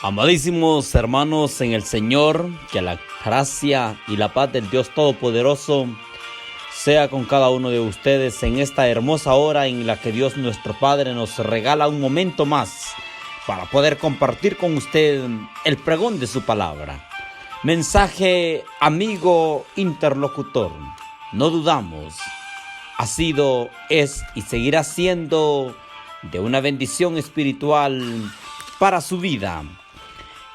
Amadísimos hermanos en el Señor, que la gracia y la paz del Dios Todopoderoso sea con cada uno de ustedes en esta hermosa hora en la que Dios nuestro Padre nos regala un momento más para poder compartir con usted el pregón de su palabra. Mensaje amigo interlocutor, no dudamos, ha sido, es y seguirá siendo de una bendición espiritual para su vida.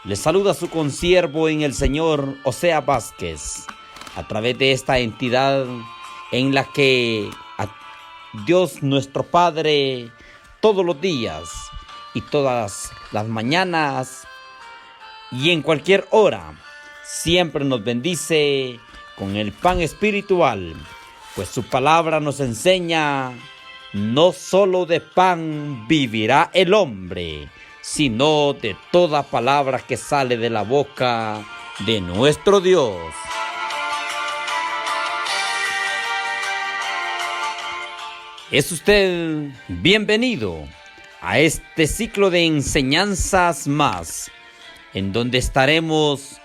Le saluda su consiervo en el Señor, Osea Vázquez, a través de esta entidad en la que Dios nuestro Padre todos los días y todas las mañanas y en cualquier hora siempre nos bendice con el pan espiritual, pues su palabra nos enseña: no solo de pan vivirá el hombre, sino de toda palabra que sale de la boca de nuestro Dios. Es usted bienvenido a este ciclo de enseñanzas más, en donde estaremos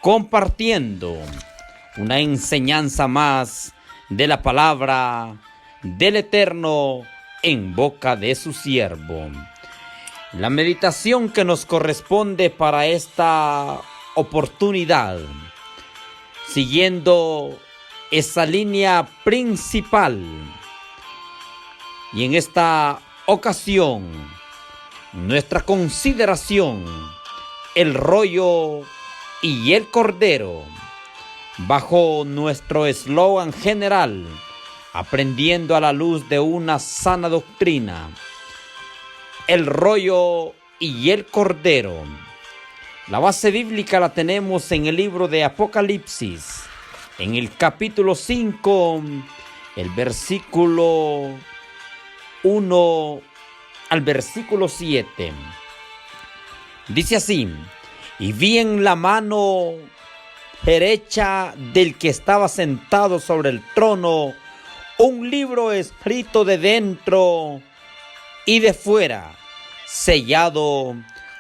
compartiendo una enseñanza más de la palabra del Eterno en boca de su siervo. La meditación que nos corresponde para esta oportunidad, siguiendo esa línea principal, y en esta ocasión, nuestra consideración, el rollo y el cordero, bajo nuestro eslogan general, aprendiendo a la luz de una sana doctrina. El rollo y el cordero. La base bíblica la tenemos en el libro de Apocalipsis, en el capítulo 5, el versículo 1 al versículo 7. Dice así: y vi en la mano derecha del que estaba sentado sobre el trono un libro escrito de dentro y de fuera, sellado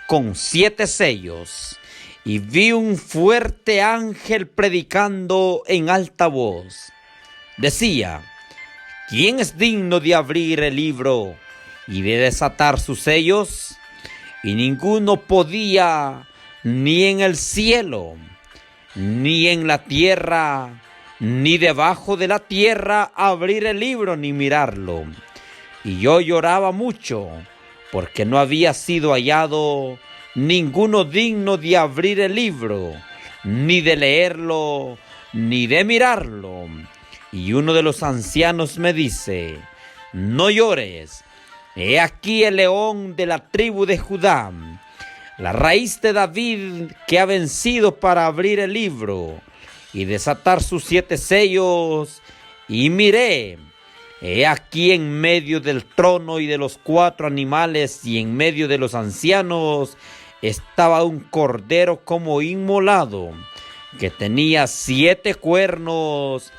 con 7 sellos. Y vi un fuerte ángel predicando en alta voz. Decía: ¿quién es digno de abrir el libro y de desatar sus sellos? Y ninguno podía, ni en el cielo, ni en la tierra, ni debajo de la tierra, abrir el libro ni mirarlo. Y yo lloraba mucho, porque no había sido hallado ninguno digno de abrir el libro, ni de leerlo, ni de mirarlo. Y uno de los ancianos me dice: no llores, he aquí el león de la tribu de Judá, la raíz de David, que ha vencido para abrir el libro y desatar sus 7 sellos. Y miré, he aquí en medio del trono y de los 4 animales y en medio de los ancianos estaba un cordero como inmolado, que tenía 7 cuernos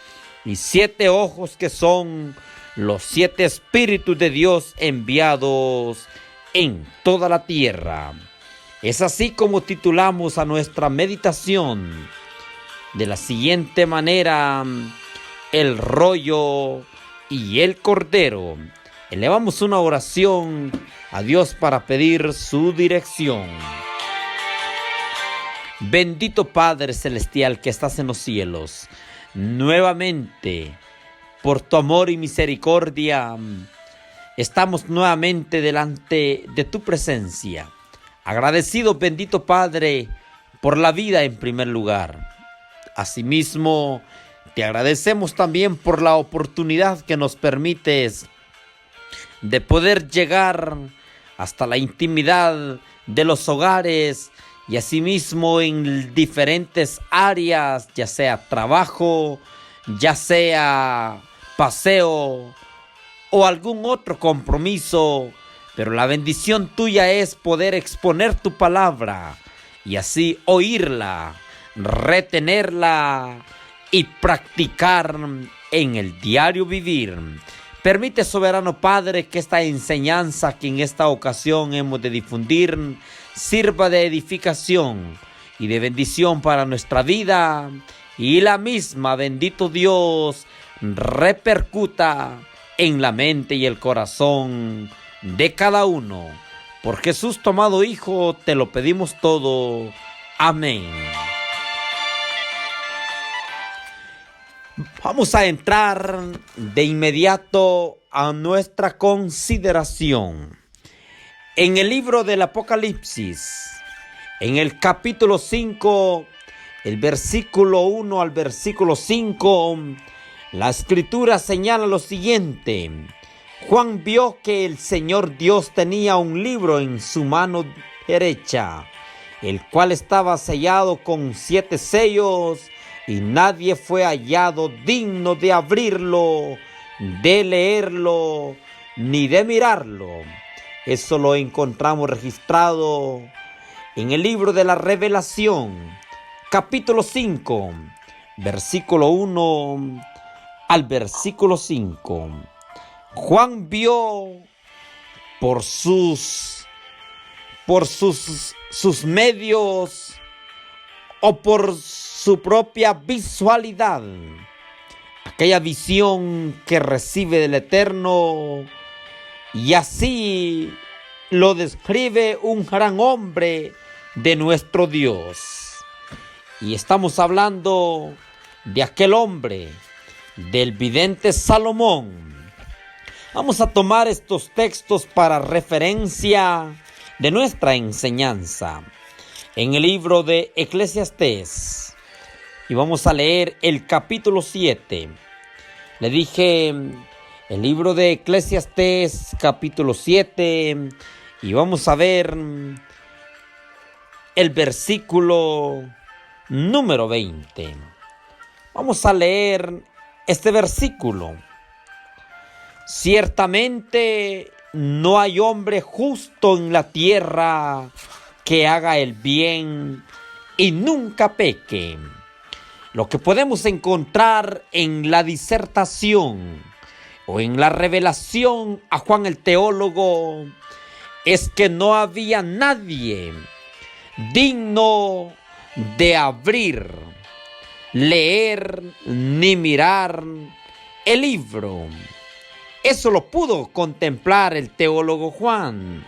y 7 ojos, que son los 7 espíritus de Dios enviados en toda la tierra. Es así como titulamos a nuestra meditación, de la siguiente manera: el rollo y el cordero. Elevamos una oración a Dios para pedir su dirección. Bendito Padre Celestial que estás en los cielos, nuevamente, por tu amor y misericordia, estamos nuevamente delante de tu presencia. Agradecido, bendito Padre, por la vida en primer lugar. Asimismo, te agradecemos también por la oportunidad que nos permites de poder llegar hasta la intimidad de los hogares y asimismo en diferentes áreas, ya sea trabajo, ya sea paseo o algún otro compromiso. Pero la bendición tuya es poder exponer tu palabra y así oírla, retenerla y practicar en el diario vivir. Permite, soberano Padre, que esta enseñanza que en esta ocasión hemos de difundir sirva de edificación y de bendición para nuestra vida, y la misma, bendito Dios, repercuta en la mente y el corazón de cada uno. Por Jesús, tu amado Hijo, te lo pedimos todo. Amén. Vamos a entrar de inmediato a nuestra consideración. En el libro del Apocalipsis, en el capítulo 5, el versículo 1 al versículo 5, la Escritura señala lo siguiente: Juan vio que el Señor Dios tenía un libro en su mano derecha, el cual estaba sellado con 7 sellos, y nadie fue hallado digno de abrirlo, de leerlo, ni de mirarlo. Eso lo encontramos registrado en el libro de la Revelación, capítulo 5, versículo 1 al versículo 5. Juan vio por sus medios o por su propia visualidad aquella visión que recibe del Eterno, y así lo describe un gran hombre de nuestro Dios. Y estamos hablando de aquel hombre, del vidente Salomón. Vamos a tomar estos textos para referencia de nuestra enseñanza en el libro de Eclesiastés, y vamos a leer el capítulo 7. Le dije el libro de Eclesiastés, capítulo 7, y vamos a ver el versículo número 20. Vamos a leer este versículo. Ciertamente no hay hombre justo en la tierra que haga el bien y nunca peque. Lo que podemos encontrar en la disertación o en la revelación a Juan el teólogo es que no había nadie digno de abrir, leer ni mirar el libro. Eso lo pudo contemplar el teólogo Juan.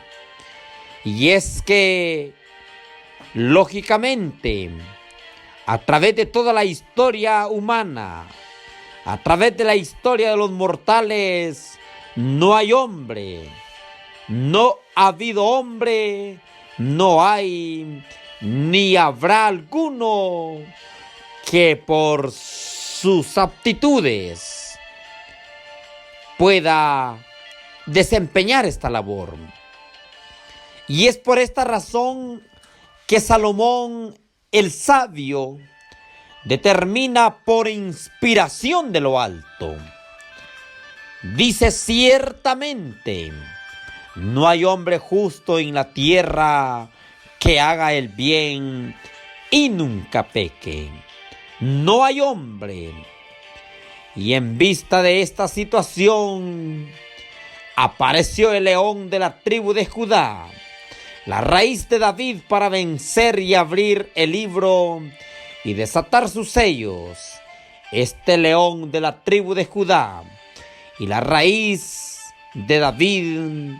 Y es que, lógicamente, a través de toda la historia humana, a través de la historia de los mortales, no hay hombre, no ha habido hombre, no hay ni habrá alguno que por sus aptitudes pueda desempeñar esta labor. Y es por esta razón que Salomón, el sabio, determina por inspiración de lo alto. Dice: ciertamente, no hay hombre justo en la tierra que haga el bien y nunca peque. No hay hombre. Y en vista de esta situación, apareció el león de la tribu de Judá, la raíz de David, para vencer y abrir el libro y desatar sus sellos. Este león de la tribu de Judá y la raíz de David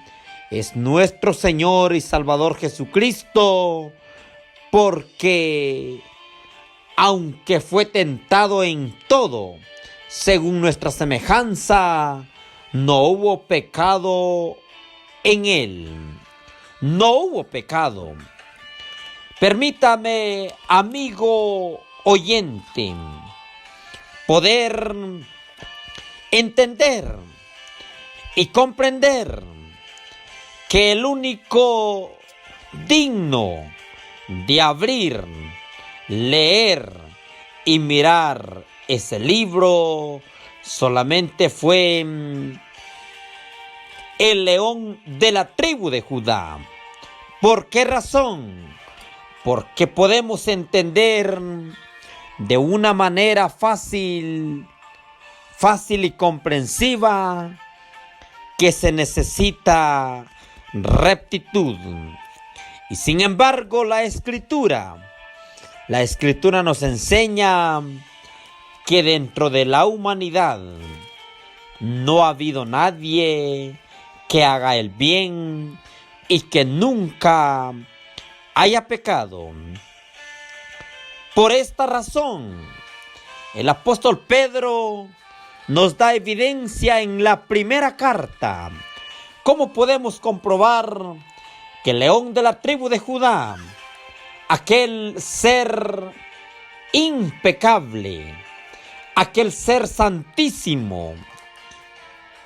es nuestro Señor y Salvador Jesucristo, porque aunque fue tentado en todo según nuestra semejanza, no hubo pecado en él. No hubo pecado. Permítame, amigo oyente, poder entender y comprender que el único digno de abrir, leer y mirar ese libro solamente fue el león de la tribu de Judá. ¿Por qué razón? Porque podemos entender de una manera fácil y comprensiva que se necesita rectitud. Y sin embargo, la Escritura nos enseña que dentro de la humanidad no ha habido nadie que haga el bien y que nunca haya pecado. Por esta razón, el apóstol Pedro nos da evidencia en la primera carta. ¿Cómo podemos comprobar que el león de la tribu de Judá, aquel ser impecable, aquel ser santísimo,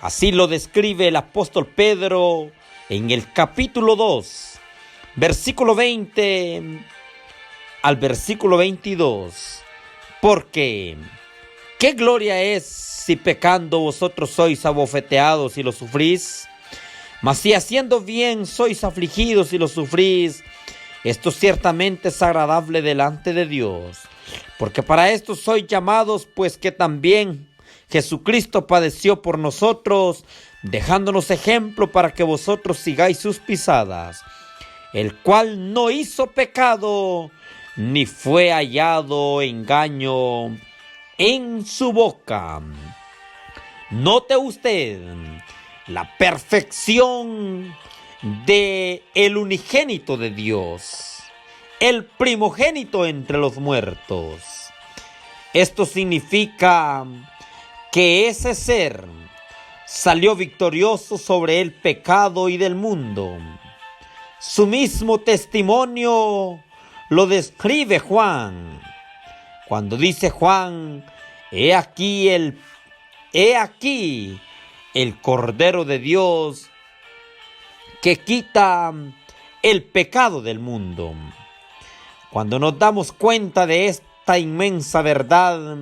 así lo describe el apóstol Pedro en el capítulo 2, versículo 20 al versículo 22? Porque ¿qué gloria es si pecando vosotros sois abofeteados y lo sufrís? Mas si haciendo bien sois afligidos y lo sufrís, esto ciertamente es agradable delante de Dios. Porque para esto sois llamados, pues que también Jesucristo padeció por nosotros, dejándonos ejemplo para que vosotros sigáis sus pisadas, el cual no hizo pecado, ni fue hallado engaño en su boca. Note usted la perfección de el unigénito de Dios, el primogénito entre los muertos. Esto significa que ese ser salió victorioso sobre el pecado y del mundo. Su mismo testimonio lo describe Juan, cuando dice Juan: He aquí el Cordero de Dios que quita el pecado del mundo. Cuando nos damos cuenta de esta inmensa verdad,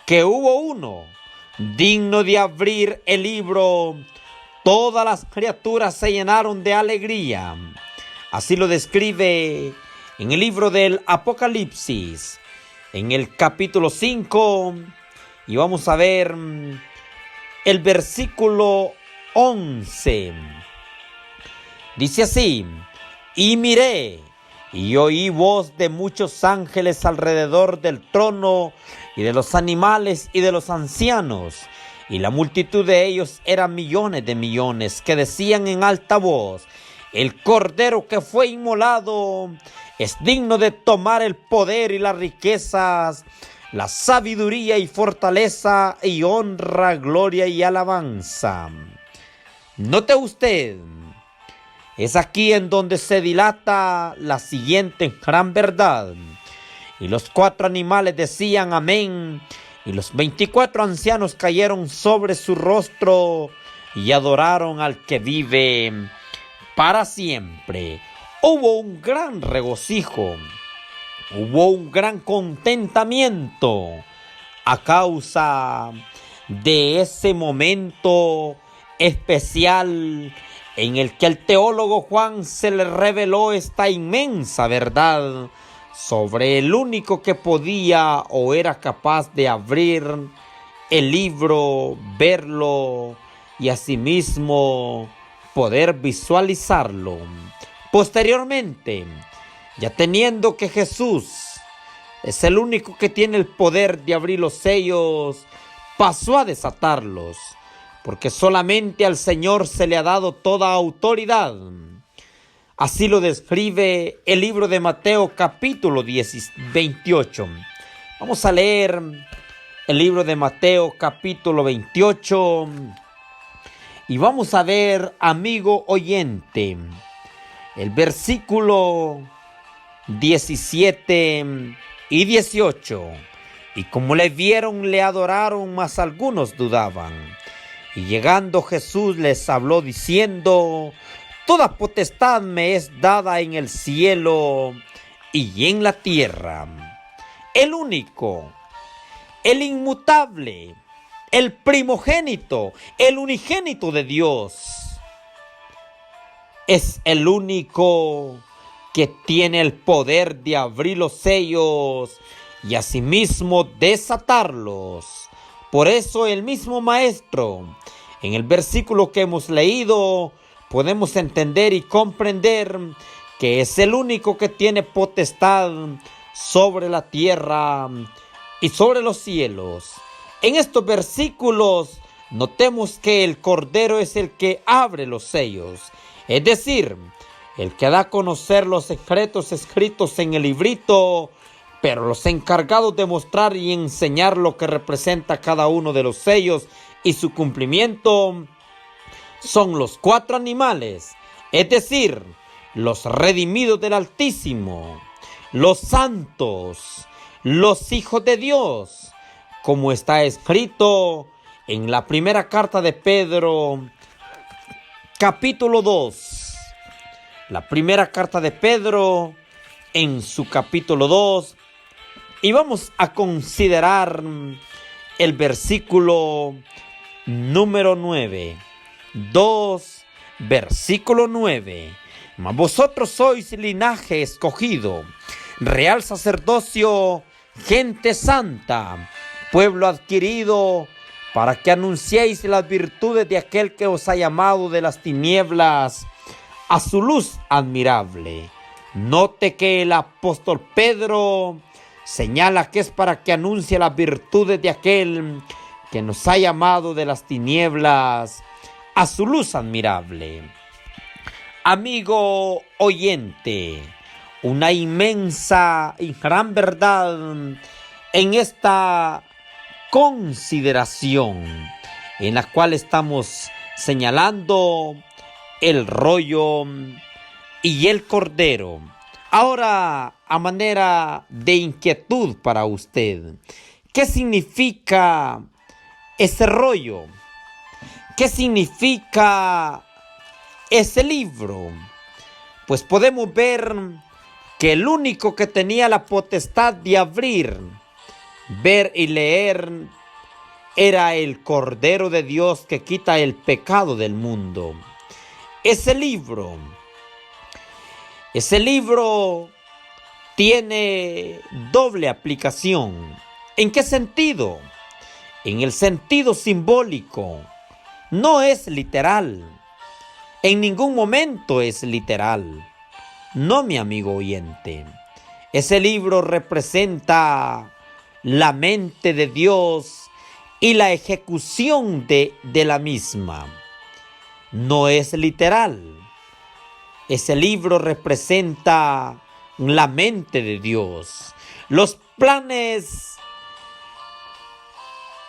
que hubo uno digno de abrir el libro, todas las criaturas se llenaron de alegría. Así lo describe en el libro del Apocalipsis, en el capítulo 5, y vamos a ver el versículo 11. Dice así: Y miré, y oí voz de muchos ángeles alrededor del trono, y de los animales y de los ancianos, y la multitud de ellos eran millones de millones, que decían en alta voz: El Cordero que fue inmolado es digno de tomar el poder y las riquezas, la sabiduría y fortaleza y honra, gloria y alabanza. Note usted, es aquí en donde se dilata la siguiente gran verdad. Y los 4 animales decían amén, y los 24 ancianos cayeron sobre su rostro y adoraron al que vive para siempre. Hubo un gran regocijo, hubo un gran contentamiento a causa de ese momento especial en el que el teólogo Juan se le reveló esta inmensa verdad sobre el único que podía o era capaz de abrir el libro, verlo y asimismo poder visualizarlo. Posteriormente, ya teniendo que Jesús es el único que tiene el poder de abrir los sellos, pasó a desatarlos, porque solamente al Señor se le ha dado toda autoridad. Así lo describe el libro de Mateo capítulo 28. Vamos a leer el libro de Mateo capítulo 28 y vamos a ver, amigo oyente, el versículo 17 y 18. Y como le vieron, le adoraron, mas algunos dudaban. Y llegando Jesús les habló diciendo: Toda potestad me es dada en el cielo y en la tierra. El único, el inmutable, el primogénito, el unigénito de Dios, es el único que tiene el poder de abrir los sellos y asimismo desatarlos. Por eso el mismo Maestro, en el versículo que hemos leído, podemos entender y comprender que es el único que tiene potestad sobre la tierra y sobre los cielos. En estos versículos notemos que el Cordero es el que abre los sellos, es decir, el que da a conocer los secretos escritos en el librito, pero los encargados de mostrar y enseñar lo que representa cada uno de los sellos y su cumplimiento son los 4 animales, es decir, los redimidos del Altísimo, los santos, los hijos de Dios, como está escrito en la primera carta de Pedro, capítulo 2. La primera carta de Pedro, en su capítulo 2, y vamos a considerar el versículo número 9. 2, versículo 9. Mas vosotros sois linaje escogido, real sacerdocio, gente santa, pueblo adquirido, para que anunciéis las virtudes de aquel que os ha llamado de las tinieblas a su luz admirable. Note que el apóstol Pedro señala que es para que anuncie las virtudes de aquel que nos ha llamado de las tinieblas a su luz admirable. Amigo oyente, una inmensa y gran verdad en esta consideración en la cual estamos señalando el rollo y el cordero. Ahora, a manera de inquietud para usted, ¿qué significa ese rollo? ¿Qué significa ese libro? Pues podemos ver que el único que tenía la potestad de abrir, ver y leer era el Cordero de Dios que quita el pecado del mundo. Ese libro tiene doble aplicación. ¿En qué sentido? En el sentido simbólico. No es literal. En ningún momento es literal. No, mi amigo oyente. Ese libro representa la mente de Dios y la ejecución de la misma. No es literal. Ese libro representa la mente de Dios, los planes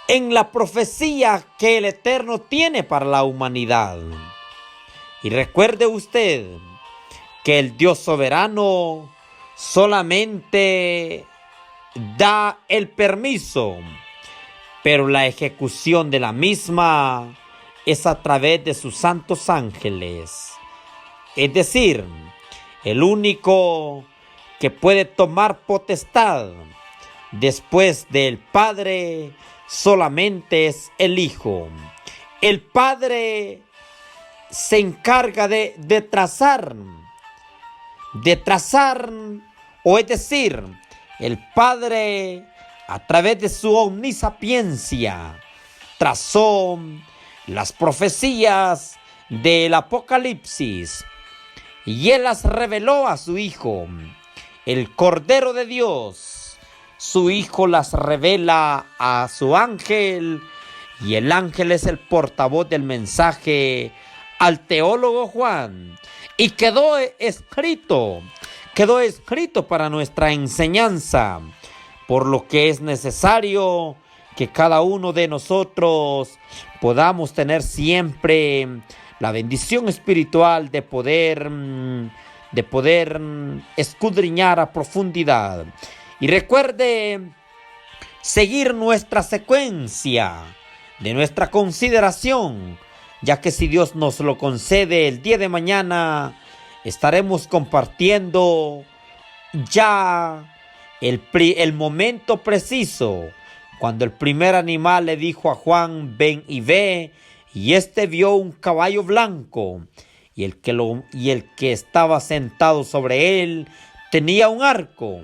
en la profecía que el Eterno tiene para la humanidad. Y recuerde usted que el Dios soberano solamente da el permiso, pero la ejecución de la misma es a través de sus santos ángeles. Es decir, el único que puede tomar potestad después del Padre solamente es el Hijo. El Padre se encarga de trazar, o es decir, el Padre a través de su omnisapiencia trazó las profecías del Apocalipsis y Él las reveló a su Hijo, el Cordero de Dios. Su Hijo las revela a su ángel y el ángel es el portavoz del mensaje al teólogo Juan. Y quedó escrito para nuestra enseñanza, por lo que es necesario que cada uno de nosotros podamos tener siempre la bendición espiritual de poder escudriñar a profundidad. Y recuerde seguir nuestra secuencia de nuestra consideración, ya que si Dios nos lo concede, el día de mañana estaremos compartiendo ya el momento preciso cuando el primer animal le dijo a Juan: ven y ve, y vio un caballo blanco, y el que estaba sentado sobre él tenía un arco.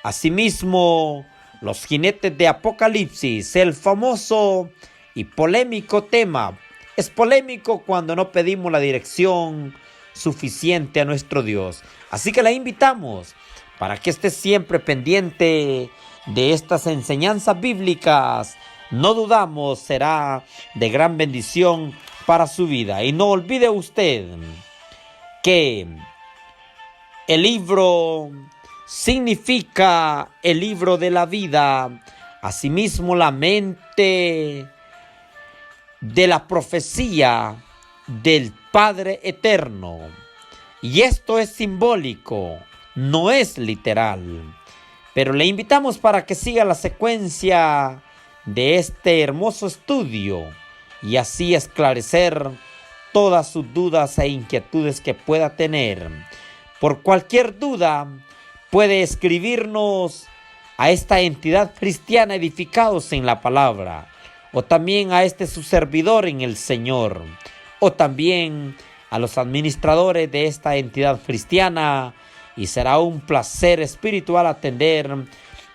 Asimismo, los jinetes de Apocalipsis, el famoso y polémico tema. Es polémico cuando no pedimos la dirección suficiente a nuestro Dios. Así que la invitamos para que esté siempre pendiente de estas enseñanzas bíblicas. No dudamos, será de gran bendición para su vida. Y no olvide usted que el libro significa el libro de la vida. Asimismo, la mente de la profecía del Padre Eterno. Y esto es simbólico, no es literal. Pero le invitamos para que siga la secuencia de este hermoso estudio y así esclarecer todas sus dudas e inquietudes que pueda tener. Por cualquier duda, puede escribirnos a esta entidad cristiana Edificados en la Palabra, o también a este su servidor en el Señor, o también a los administradores de esta entidad cristiana, y será un placer espiritual atender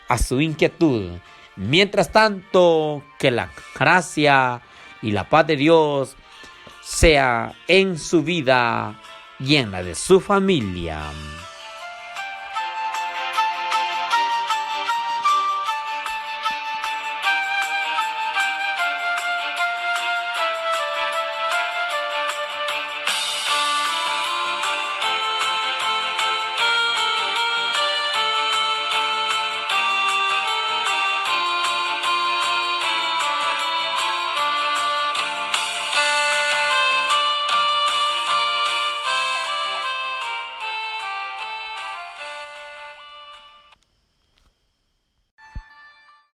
a su inquietud. Mientras tanto, que la gracia y la paz de Dios sea en su vida y en la de su familia.